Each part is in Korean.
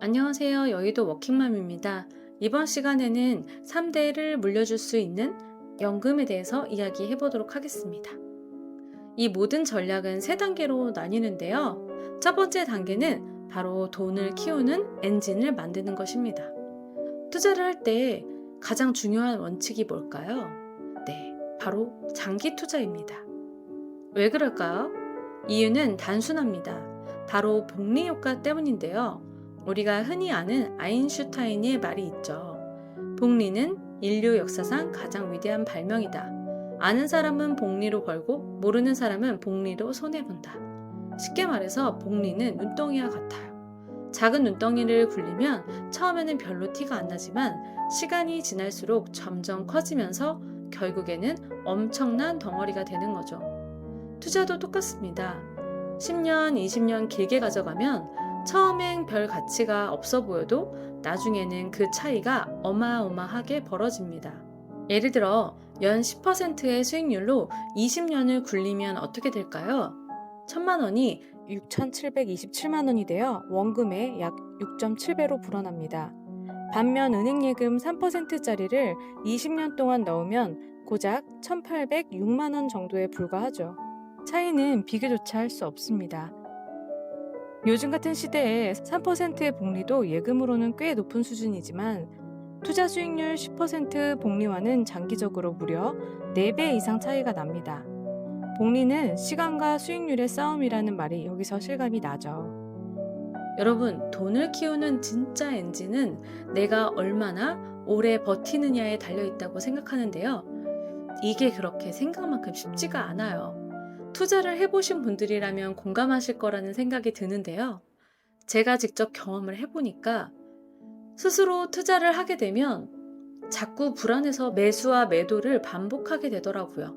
안녕하세요. 여의도 워킹맘입니다. 이번 시간에는 3대를 물려줄 수 있는 연금에 대해서 이야기해 보도록 하겠습니다. 이 모든 전략은 3단계로 나뉘는데요. 첫 번째 단계는 바로 돈을 키우는 엔진을 만드는 것입니다. 투자를 할 때 가장 중요한 원칙이 뭘까요? 네, 바로 장기 투자입니다. 왜 그럴까요? 이유는 단순합니다. 바로 복리 효과 때문인데요. 우리가 흔히 아는 아인슈타인의 말이 있죠. 복리는 인류 역사상 가장 위대한 발명이다. 아는 사람은 복리로 벌고 모르는 사람은 복리로 손해본다. 쉽게 말해서 복리는 눈덩이와 같아요. 작은 눈덩이를 굴리면 처음에는 별로 티가 안 나지만 시간이 지날수록 점점 커지면서 결국에는 엄청난 덩어리가 되는 거죠. 투자도 똑같습니다. 10년, 20년 길게 가져가면 처음엔 별 가치가 없어 보여도 나중에는 그 차이가 어마어마하게 벌어집니다. 예를 들어 연 10%의 수익률로 20년을 굴리면 어떻게 될까요? 1,000만 원이 6,727만 원이 되어 원금의 약 6.7배로 불어납니다. 반면 은행예금 3%짜리를 20년 동안 넣으면 고작 1,806만 원 정도에 불과하죠. 차이는 비교조차 할 수 없습니다. 요즘 같은 시대에 3%의 복리도 예금으로는 꽤 높은 수준이지만 투자 수익률 10% 복리와는 장기적으로 무려 4배 이상 차이가 납니다. 복리는 시간과 수익률의 싸움이라는 말이 여기서 실감이 나죠. 여러분, 돈을 키우는 진짜 엔진은 내가 얼마나 오래 버티느냐에 달려있다고 생각하는데요. 이게 그렇게 생각만큼 쉽지가 않아요. 투자를 해보신 분들이라면 공감하실 거라는 생각이 드는데요. 제가 직접 경험을 해보니까 스스로 투자를 하게 되면 자꾸 불안해서 매수와 매도를 반복하게 되더라고요.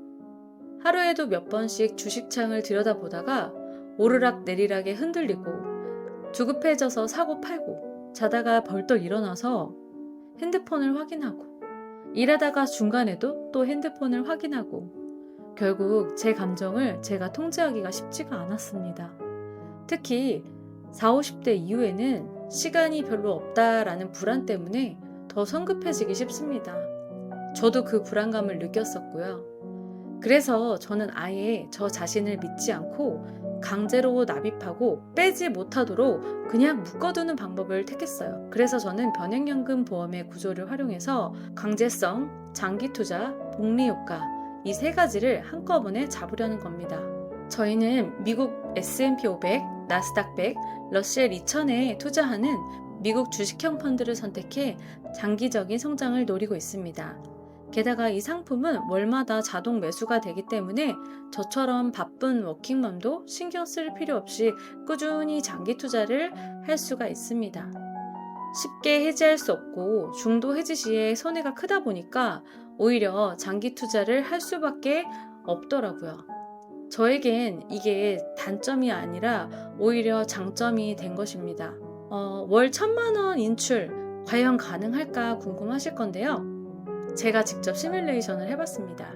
하루에도 몇 번씩 주식창을 들여다보다가 오르락 내리락에 흔들리고 조급해져서 사고 팔고 자다가 벌떡 일어나서 핸드폰을 확인하고 일하다가 중간에도 또 핸드폰을 확인하고 결국 제 감정을 제가 통제하기가 쉽지가 않았습니다. 특히 40, 50대 이후에는 시간이 별로 없다라는 불안 때문에 더 성급해지기 쉽습니다. 저도 그 불안감을 느꼈었고요. 그래서 저는 아예 저 자신을 믿지 않고 강제로 납입하고 빼지 못하도록 그냥 묶어두는 방법을 택했어요. 그래서 저는 변액연금 보험의 구조를 활용해서 강제성, 장기 투자, 복리 효과 이 3가지를 한꺼번에 잡으려는 겁니다. 저희는 미국 S&P 500, 나스닥 100, 러셀 2000에 투자하는 미국 주식형 펀드를 선택해 장기적인 성장을 노리고 있습니다. 게다가 이 상품은 월마다 자동 매수가 되기 때문에 저처럼 바쁜 워킹맘도 신경 쓸 필요 없이 꾸준히 장기 투자를 할 수가 있습니다. 쉽게 해지할 수 없고 중도 해지 시에 손해가 크다 보니까 오히려 장기 투자를 할 수밖에 없더라고요. 저에겐 이게 단점이 아니라 오히려 장점이 된 것입니다. 월 1,000만 원 인출 과연 가능할까 궁금하실 건데요. 제가 직접 시뮬레이션을 해봤습니다.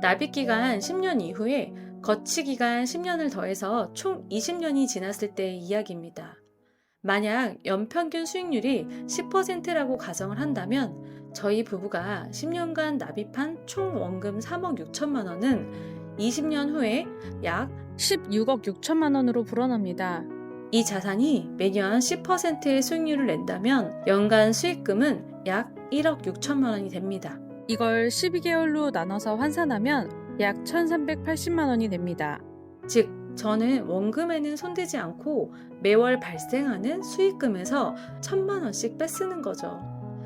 납입 기간 10년 이후에 거치 기간 10년을 더해서 총 20년이 지났을 때의 이야기입니다. 만약 연평균 수익률이 10%라고 가정을 한다면 저희 부부가 10년간 납입한 총 원금 3억 6천만 원은 20년 후에 약 16억 6천만 원으로 불어납니다. 이 자산이 매년 10%의 수익률을 낸다면 연간 수익금은 약 1억 6천만 원이 됩니다. 이걸 12개월로 나눠서 환산하면 약 1,380만 원이 됩니다. 즉, 저는 원금에는 손대지 않고 매월 발생하는 수익금에서 1,000만 원씩 뺏쓰는 거죠.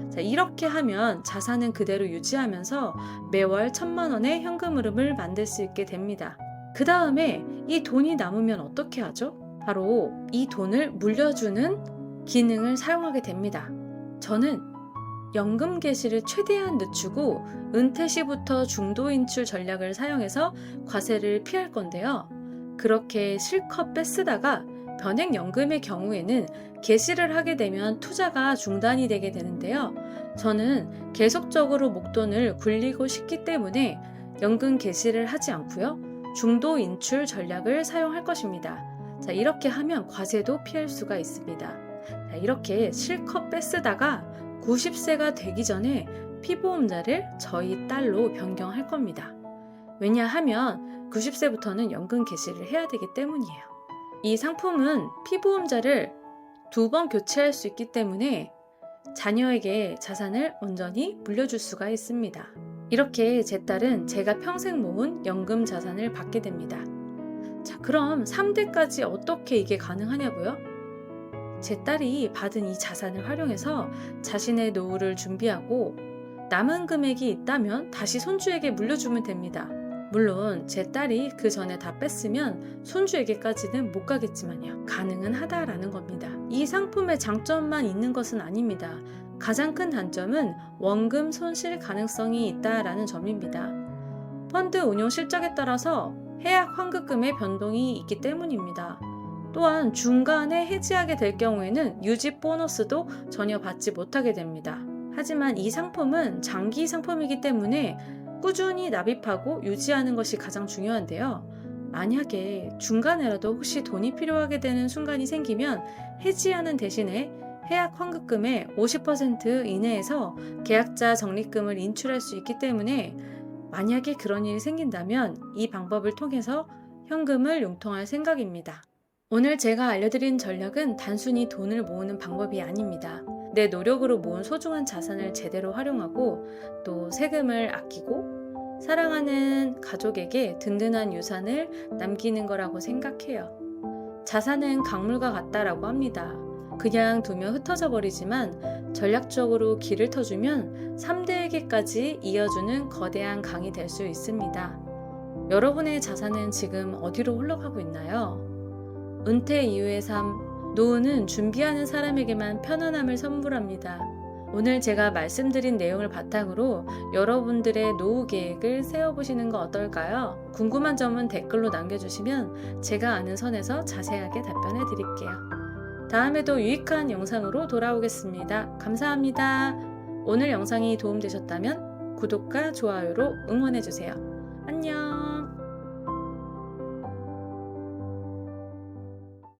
자, 이렇게 하면 자산은 그대로 유지하면서 매월 1,000만 원의 현금 흐름을 만들 수 있게 됩니다. 그 다음에 이 돈이 남으면 어떻게 하죠? 바로 이 돈을 물려주는 기능을 사용하게 됩니다. 저는 연금 개시를 최대한 늦추고 은퇴 시부터 중도 인출 전략을 사용해서 과세를 피할 건데요. 그렇게 실컷 뺏쓰다가 변액연금의 경우에는 개시를 하게 되면 투자가 중단이 되게 되는데요. 저는 계속적으로 목돈을 굴리고 싶기 때문에 연금 개시를 하지 않고요. 중도 인출 전략을 사용할 것입니다. 자, 이렇게 하면 과세도 피할 수가 있습니다. 이렇게 실컷 뺐쓰다가 90세가 되기 전에 피보험자를 저희 딸로 변경할 겁니다. 왜냐하면 90세부터는 연금 개시를 해야 되기 때문이에요. 이 상품은 피보험자를 2번 교체할 수 있기 때문에 자녀에게 자산을 온전히 물려줄 수가 있습니다. 이렇게 제 딸은 제가 평생 모은 연금 자산을 받게 됩니다. 자, 그럼 3대까지 어떻게 이게 가능하냐고요? 제 딸이 받은 이 자산을 활용해서 자신의 노후를 준비하고 남은 금액이 있다면 다시 손주에게 물려주면 됩니다. 물론 제 딸이 그 전에 다 뺐으면 손주에게까지는 못 가겠지만요. 가능은 하다라는 겁니다. 이 상품의 장점만 있는 것은 아닙니다. 가장 큰 단점은 원금 손실 가능성이 있다라는 점입니다. 펀드 운용 실적에 따라서 해약 환급금의 변동이 있기 때문입니다. 또한 중간에 해지하게 될 경우에는 유지 보너스도 전혀 받지 못하게 됩니다. 하지만 이 상품은 장기 상품이기 때문에 꾸준히 납입하고 유지하는 것이 가장 중요한데요. 만약에 중간에라도 혹시 돈이 필요하게 되는 순간이 생기면 해지하는 대신에 해약 환급금의 50% 이내에서 계약자 적립금을 인출할 수 있기 때문에 만약에 그런 일이 생긴다면 이 방법을 통해서 현금을 융통할 생각입니다. 오늘 제가 알려드린 전략은 단순히 돈을 모으는 방법이 아닙니다. 내 노력으로 모은 소중한 자산을 제대로 활용하고 또 세금을 아끼고 사랑하는 가족에게 든든한 유산을 남기는 거라고 생각해요. 자산은 강물과 같다라고 합니다. 그냥 두면 흩어져 버리지만 전략적으로 길을 터주면 3대에게까지 이어주는 거대한 강이 될 수 있습니다. 여러분의 자산은 지금 어디로 흘러가고 있나요? 은퇴 이후의 삶, 노후는 준비하는 사람에게만 편안함을 선물합니다. 오늘 제가 말씀드린 내용을 바탕으로 여러분들의 노후 계획을 세워보시는 거 어떨까요? 궁금한 점은 댓글로 남겨주시면 제가 아는 선에서 자세하게 답변해 드릴게요. 다음에도 유익한 영상으로 돌아오겠습니다. 감사합니다. 오늘 영상이 도움되셨다면 구독과 좋아요로 응원해주세요. 안녕.